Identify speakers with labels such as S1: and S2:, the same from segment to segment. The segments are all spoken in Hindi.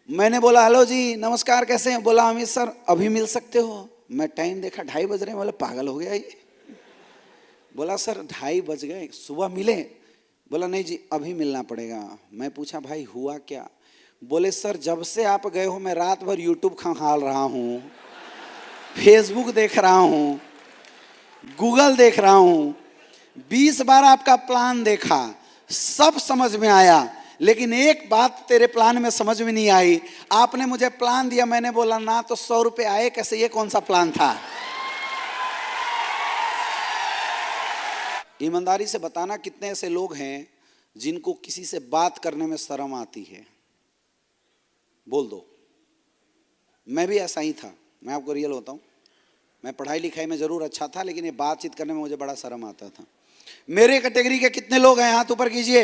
S1: मैंने बोला हेलो जी नमस्कार कैसे हैं? बोला अमित सर अभी मिल सकते हो? मैं टाइम देखा 2:30 बज रहे हैं। बोला पागल हो गया ये। बोला सर 2:30 बज गए, सुबह मिले? बोला नहीं जी अभी मिलना पड़ेगा। मैं पूछा भाई हुआ क्या? बोले सर जब से आप गए हो मैं रात भर यूट्यूब खंगाल रहा हूँ, फेसबुक देख रहा हूँ, गूगल देख रहा हूँ, 20 बार आपका प्लान देखा, सब समझ में आया, लेकिन एक बात तेरे प्लान में समझ में नहीं आई। आपने मुझे प्लान दिया, मैंने बोला ना तो 100 रुपये आए कैसे, ये कौन सा प्लान था? ईमानदारी से बताना कितने ऐसे लोग हैं जिनको किसी से बात करने में शर्म आती है? बोल दो। मैं भी ऐसा ही था, मैं आपको रियल होता हूँ। मैं पढ़ाई लिखाई में जरूर अच्छा था, लेकिन ये बातचीत करने में मुझे बड़ा शर्म आता था। मेरे कैटेगरी के कितने लोग हैं हाथ ऊपर कीजिए।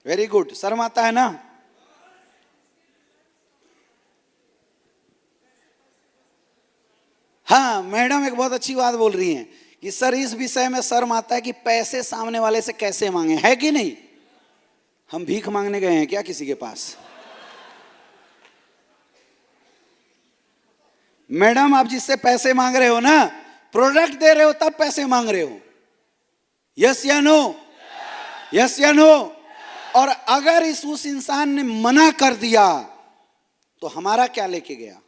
S1: Very good. शर्म आता है ना? हाँ मैडम एक बहुत अच्छी बात बोल रही हैं कि सर इस विषय में शर्म आता है कि पैसे सामने वाले से कैसे मांगे, है कि नहीं? हम भीख मांगने गए हैं क्या किसी के पास? मैडम आप जिससे पैसे मांग रहे हो ना, प्रोडक्ट दे रहे हो तब पैसे मांग रहे हो। यस या नो? यस या नो? और अगर उस इंसान ने मना कर दिया तो हमारा क्या लेके गया?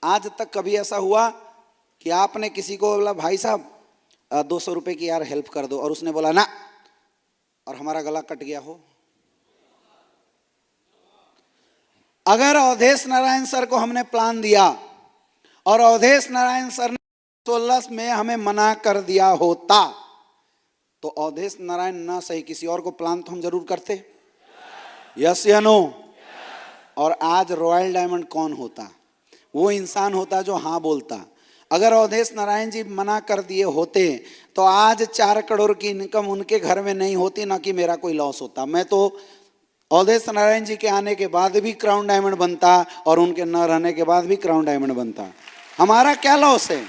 S1: आज तक कभी ऐसा हुआ कि आपने किसी को बोला भाई साहब 200 रुपए की यार हेल्प कर दो, और उसने बोला ना, और हमारा गला कट गया हो? अगर अवधेश नारायण सर को हमने प्लान दिया और अवधेश नारायण सर ने 16 में हमें मना कर दिया होता तो अवधेश नारायण ना सही किसी और को प्लान तो हम जरूर करते। यस या नो? और आज रॉयल डायमंड कौन होता? वो इंसान होता जो हाँ बोलता। अगर अवधेश नारायण जी मना कर दिए होते तो आज 4 करोड़ की इनकम उनके घर में नहीं होती, ना कि मेरा कोई लॉस होता। मैं तो अवधेश नारायण जी के आने के बाद भी क्राउन डायमंड बनता और उनके न रहने के बाद भी क्राउन डायमंड बनता। हमारा क्या लॉस है?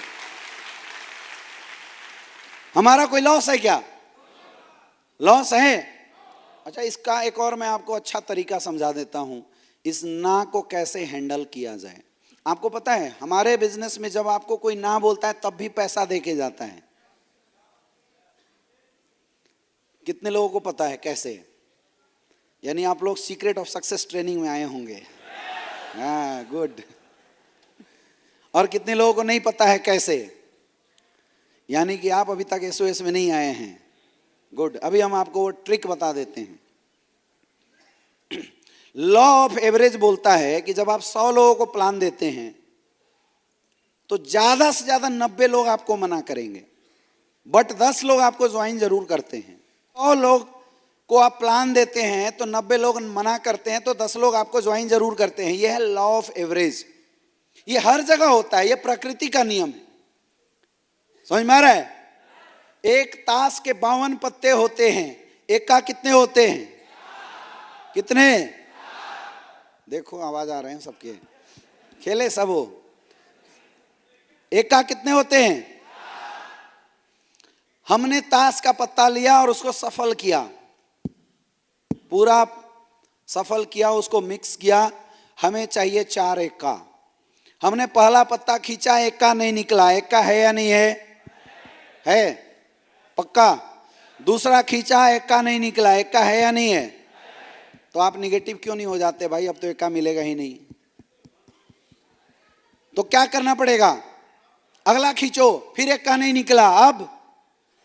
S1: हमारा कोई लॉस है क्या? लॉस है? अच्छा इसका एक और मैं आपको अच्छा तरीका समझा देता हूं, इस ना को कैसे हैंडल किया जाए। आपको पता है हमारे बिजनेस में जब आपको कोई ना बोलता है तब भी पैसा देके जाता है। कितने लोगों को पता है कैसे? यानी आप लोग सीक्रेट ऑफ सक्सेस ट्रेनिंग में आए होंगे। हाँ गुड। और कितने लोगों को नहीं पता है कैसे? यानी कि आप अभी तक एसओएस में नहीं आए हैं। गुड। अभी हम आपको वो ट्रिक बता देते हैं। लॉ ऑफ एवरेज बोलता है कि जब आप 100 लोगों को प्लान देते हैं तो ज्यादा से ज्यादा 90 लोग आपको मना करेंगे, बट 10 लोग आपको ज्वाइन जरूर करते हैं। 100 लोग को आप प्लान देते हैं तो 90 लोग मना करते हैं, तो 10 लोग आपको ज्वाइन जरूर करते हैं। यह है लॉ ऑफ एवरेज। ये हर जगह होता है, ये प्रकृति का नियम है। समझ में आ रहा है? एक ताश के 52 पत्ते होते हैं, एक का कितने होते हैं? कितने? देखो आवाज आ रहे हैं सबके, खेले सब हो। एक का कितने होते हैं? हमने ताश का पत्ता लिया और उसको सफल किया, पूरा सफल किया, उसको मिक्स किया। हमें चाहिए 4 एक का। हमने पहला पत्ता खींचा, एक का नहीं निकला। एक का है या नहीं है? है पक्का। दूसरा खींचा, एक का नहीं निकला। एक का है या नहीं है? तो आप निगेटिव क्यों नहीं हो जाते भाई? अब तो एक का मिलेगा ही नहीं। तो क्या करना पड़ेगा? अगला खींचो, फिर एक का नहीं निकला, अब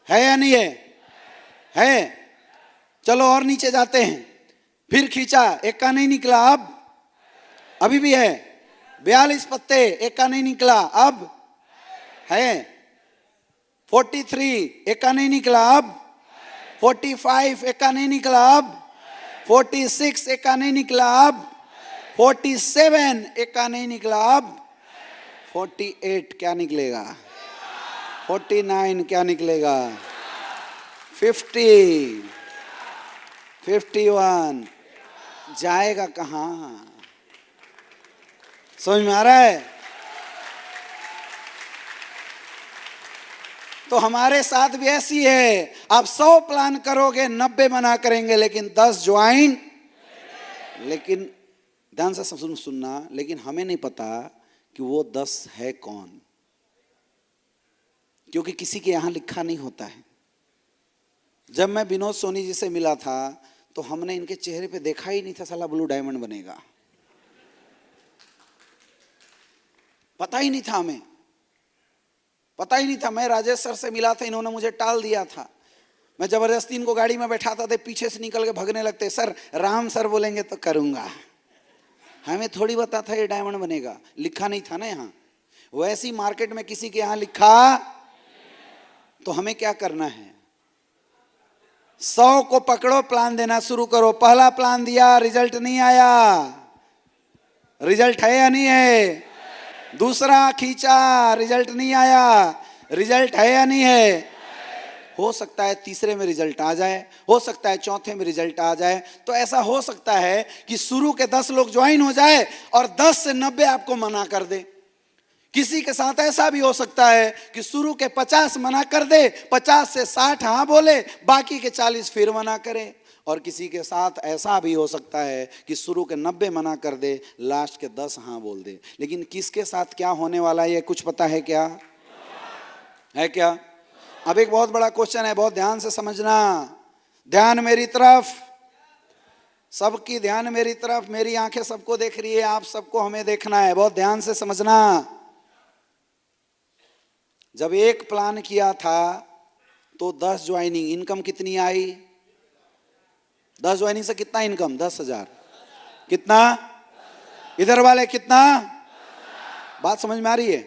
S1: है या नहीं है? है। चलो और नीचे जाते हैं, फिर खींचा, एक का नहीं निकला, अब अभी भी है। 42 पत्ते, एक का नहीं निकला, अब है। 43, एक का नहीं निकला, अब 45, एक का नहीं निकला, अब 46, एक का नहीं निकला, अब 47, एक का नहीं निकला, अब 48 क्या निकलेगा? 49 क्या निकलेगा? 50, 51 जाएगा कहां? समझ में आ रहा है? तो हमारे साथ भी ऐसी है, आप 100 प्लान करोगे 90 मना करेंगे, लेकिन 10 ज्वाइन। लेकिन ध्यान से सुनना, लेकिन हमें नहीं पता कि वो 10 है कौन, क्योंकि किसी के यहां लिखा नहीं होता है। जब मैं विनोद सोनी जी से मिला था तो हमने इनके चेहरे पे देखा ही नहीं था साला ब्लू डायमंड बनेगा, पता ही नहीं था, हमें पता ही नहीं था। मैं राजेश सर से मिला था, इन्होंने मुझे टाल दिया था। मैं जबरदस्ती इनको गाड़ी में बैठाता था, पीछे से निकल के भगने लगते, सर राम सर बोलेंगे तो करूंगा। हमें थोड़ी पता था ये डायमंड बनेगा, लिखा नहीं था ना यहाँ। वैसी मार्केट में किसी के यहाँ लिखा, तो हमें क्या करना है, 100 को पकड़ो, प्लान देना शुरू करो। पहला प्लान दिया, रिजल्ट नहीं आया, रिजल्ट है या नहीं है। दूसरा खींचा, रिजल्ट नहीं आया, रिजल्ट है या नहीं है। हो सकता है तीसरे में रिजल्ट आ जाए, हो सकता है चौथे में रिजल्ट आ जाए। तो ऐसा हो सकता है कि शुरू के 10 लोग ज्वाइन हो जाए और 10 से 90 आपको मना कर दे। किसी के साथ ऐसा भी हो सकता है कि शुरू के 50 मना कर दे, 50 से 60 हाँ बोले, बाकी के 40 फिर मना करे। और किसी के साथ ऐसा भी हो सकता है कि शुरू के 90 मना कर दे, लास्ट के 10 हाँ बोल दे। लेकिन किसके साथ क्या होने वाला है ये कुछ पता है क्या? है क्या? अब एक बहुत बड़ा क्वेश्चन है, बहुत ध्यान से समझना। ध्यान मेरी तरफ, सबकी ध्यान मेरी तरफ, मेरी आंखें सबको देख रही है, आप सबको हमें देखना है, बहुत ध्यान से समझना। जब एक प्लान किया था तो 10 ज्वाइनिंग, इनकम कितनी आई? 10 ज्वाइनिंग से कितना इनकम? 10,000। कितना? इधर वाले कितना? बात समझ में आ रही है?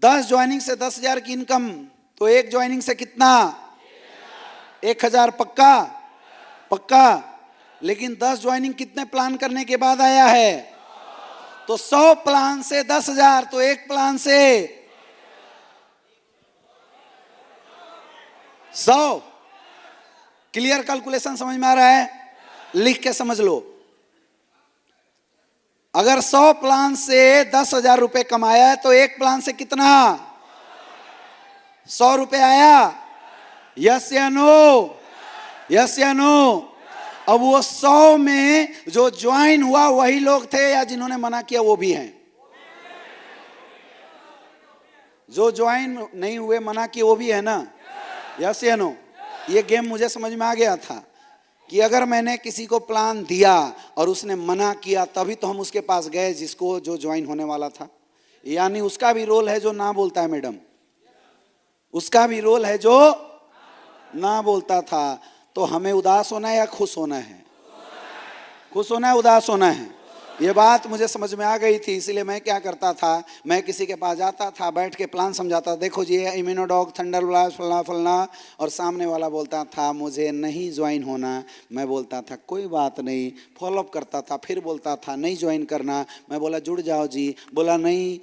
S1: 10 ज्वाइनिंग से 10,000 की इनकम, तो एक ज्वाइनिंग से कितना? 1,000 पक्का? पक्का। लेकिन 10 ज्वाइनिंग कितने प्लान करने के बाद आया है? तो 100 प्लान से 10,000, तो एक प्लान से 100। क्लियर कैलकुलेशन समझ में आ रहा है? लिख के समझ लो। अगर 100 प्लान से 10,000 रुपए कमाया है तो एक प्लान से कितना? 100 रुपए आया? यस या नो? यस या नो? अब वो 100 में जो ज्वाइन हुआ वही लोग थे या जिन्होंने मना किया वो भी हैं? जो ज्वाइन नहीं हुए, मना किए, वो भी है ना? यस या नो? ये गेम मुझे समझ में आ गया था कि अगर मैंने किसी को प्लान दिया और उसने मना किया तभी तो हम उसके पास गए जिसको जो ज्वाइन होने वाला था। यानी उसका भी रोल है जो ना बोलता है मैडम, उसका भी रोल है जो ना बोलता था। तो हमें उदास होना है या खुश होना है? खुश होना है, उदास होना है? ये बात मुझे समझ में आ गई थी, इसीलिए मैं क्या करता था, मैं किसी के पास जाता था, बैठ के प्लान समझाता, देखो जी इम्यूनोडॉग थंडर ब्लास्ट फलना फलना, और सामने वाला बोलता था मुझे नहीं ज्वाइन होना। मैं बोलता था कोई बात नहीं, फॉलोअप करता था, फिर बोलता था नहीं ज्वाइन करना। मैं बोला जुड़ जाओ जी, बोला नहीं।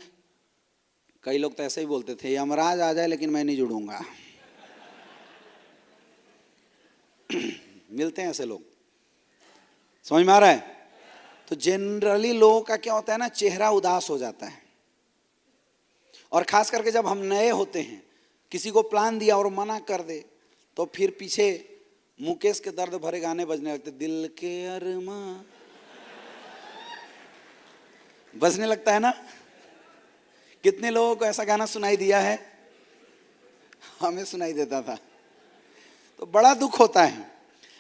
S1: कई लोग तो ऐसे ही बोलते थे यमराज आ जाए लेकिन मैं नहीं जुड़ूंगा। मिलते हैं ऐसे लोग, समझ में आ रहा है? तो जनरली लोगों का क्या होता है ना, चेहरा उदास हो जाता है। और खास करके जब हम नए होते हैं, किसी को प्लान दिया और मना कर दे, तो फिर पीछे मुकेश के दर्द भरे गाने बजने लगते, दिल के अरमा बजने लगता है ना। कितने लोगों को ऐसा गाना सुनाई दिया है? हमें सुनाई देता था, तो बड़ा दुख होता है।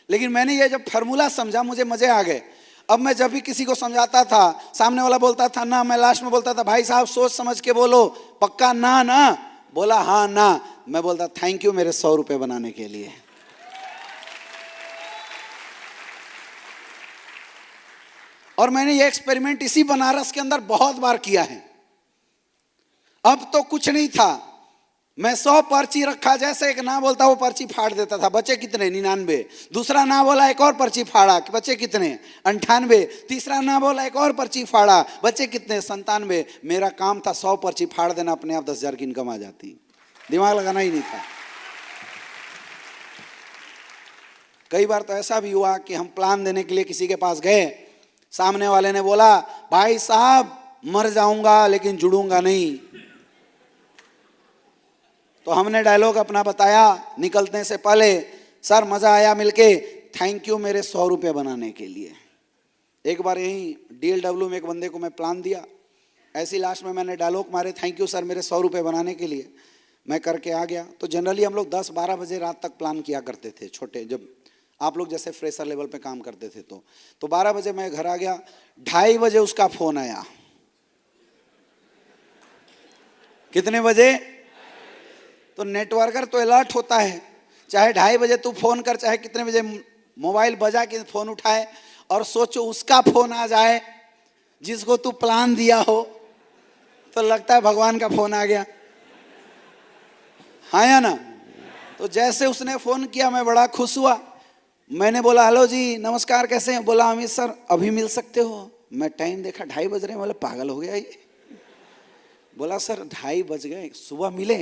S1: लेकिन मैंने ये जब फार्मूला समझा मुझे मजे आ गए। अब मैं जब भी किसी को समझाता था, सामने वाला बोलता था ना, मैं लास्ट में बोलता था भाई साहब सोच समझ के बोलो, पक्का ना? ना बोला हाँ ना, मैं बोलता थैंक यू मेरे 100 रुपए बनाने के लिए। और मैंने ये एक्सपेरिमेंट इसी बनारस के अंदर बहुत बार किया है। अब तो कुछ नहीं था, मैं 100 पर्ची रखा, जैसे एक ना बोलता वो पर्ची फाड़ देता था, बचे कितने? 99। दूसरा ना बोला, एक और पर्ची फाड़ा, बचे कितने? 98। तीसरा ना बोला, एक और पर्ची फाड़ा, बचे कितने? 97। मेरा काम था 100 पर्ची फाड़ देना, अपने आप 10,000 की इनकम आ जाती, दिमाग लगाना ही नहीं था। कई बार तो ऐसा भी हुआ कि हम प्लान देने के लिए किसी के पास गए, सामने वाले ने बोला भाई साहब मर जाऊंगा लेकिन जुड़ूंगा नहीं। तो हमने डायलॉग अपना बताया निकलने से पहले, सर मजा आया मिलके, थैंक यू मेरे 100 रुपये बनाने के लिए। एक बार यहीं DLW में एक बंदे को मैं प्लान दिया, ऐसी लास्ट में मैंने डायलॉग मारे, थैंक यू सर मेरे 100 रुपये बनाने के लिए, मैं करके आ गया। तो जनरली हम लोग 10-12 बजे रात तक प्लान किया करते थे छोटे, जब आप लोग जैसे फ्रेशर लेवल पे काम करते थे तो 12 बजे मैं घर आ गया, 2:30 बजे उसका फोन आया। कितने बजे? तो नेटवर्कर तो अलर्ट होता है, चाहे 2:30 बजे तू फोन कर, चाहे कितने बजे मोबाइल बजा के फोन उठाए, और सोचो उसका फोन आ जाए जिसको तू प्लान दिया हो, तो लगता है भगवान का फोन आ गया, हाँ या ना? तो जैसे उसने फोन किया मैं बड़ा खुश हुआ। मैंने बोला हेलो जी नमस्कार कैसे हैं? बोला अमित सर अभी मिल सकते हो? मैं टाइम देखा 2:30 बज रहे हैं, बोला पागल हो गया ये। बोला सर 2:30 बज गए, सुबह मिले?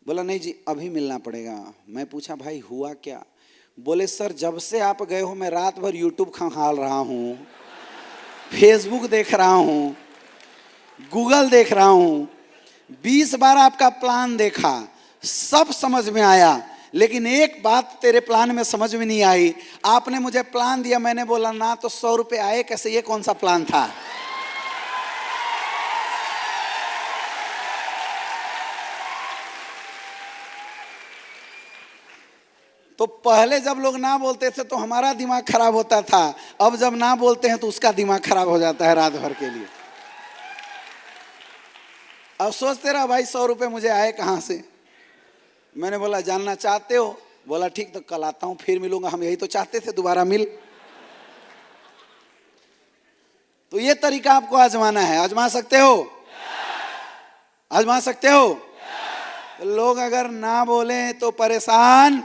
S1: बोला नहीं जी अभी मिलना पड़ेगा। मैं पूछा भाई हुआ क्या? बोले सर जब से आप गए हो मैं रात भर यूट्यूब खंगाल रहा हूँ, फेसबुक देख रहा हूँ, गूगल देख रहा हूँ, 20 बार आपका प्लान देखा, सब समझ में आया, लेकिन एक बात तेरे प्लान में समझ में नहीं आई। आपने मुझे प्लान दिया, मैंने बोला ना तो 100 रुपये आए कैसे, ये कौन सा प्लान था? तो पहले जब लोग ना बोलते थे तो हमारा दिमाग खराब होता था, अब जब ना बोलते हैं तो उसका दिमाग खराब हो जाता है रात भर के लिए। अब सोचते रहा भाई 100 रुपये मुझे आए कहाँ से? मैंने बोला जानना चाहते हो? बोला ठीक तो कल आता हूं, फिर मिलूंगा, हम यही तो चाहते थे दोबारा मिल। तो ये तरीका आपको आजमाना है, आजमा सकते हो? आजमा सकते हो? तो लोग अगर ना बोले तो परेशान